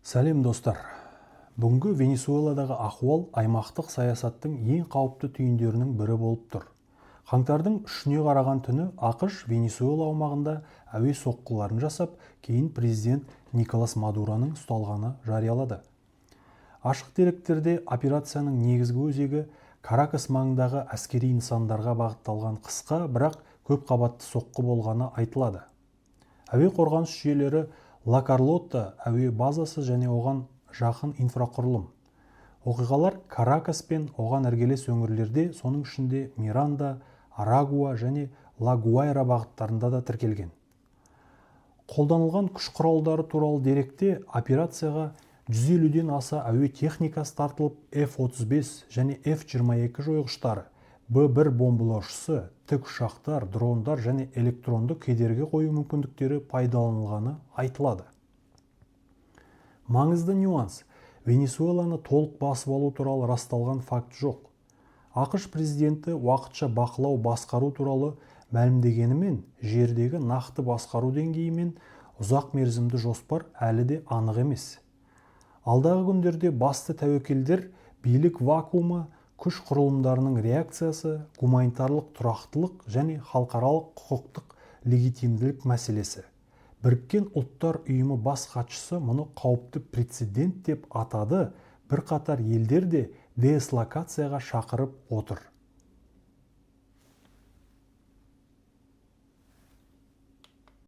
Сәлем достар. Бүгінгі Венесуэладағы ахуал аймақтық саясаттың ең қауіпті түйіндерінің бірі болып тұр. Қаңтардың 3-не қараған түні ақш Венесуэла аумағында әуе соққыларын жасап, кейін президент Николас Мадуроның ұсталғаны жариялады. Ашық деректерде операцияның негізгі өзегі Каракас маңындағы әскери нысандарға бағытталған қысқа, бірақ көп қабатты соққы болғаны айтылады. Әуе қорғаныс жүйелері Ла Карлота әуе базасы және оған жақын инфрақұрылым. Оқиғалар Каракас пен оған іргелес өңірлерде, соның ішінде Миранда, Арагуа және Ла Гуайра бағыттарында да тіркелген. Қолданылған күш құралдары туралы деректе операцияға 150-ден аса әуе техникасы тартылып, F-35 және F-22 жойғыштары, Б-1 бомбалаушысы, тікұшақтар, дрондар және электронды кедергі қою мүмкіндіктері пайдаланылғаны айтылады. Маңызды нюанс: Венесуэланы толық басып алу туралы расталған факт жоқ. ақш президенті уақытша бақылау басқару туралы мәлімдегенімен, жердегі нақты басқару деңгейі мен ұзақ мерзімді жоспар әлі де анық емес. Алдағы күндерде басты тәуекелдер билік вакуумы, күш құрылымдарының реакциясы, гуманитарлық тұрақтылық және халықаралық құқықтық легитимділік мәселесі. Біріккен ұлттар ұйымы бас хатшысы мұны қауіпті прецедент деп атады, бірқатар елдер де деэслокацияға шақырып отыр.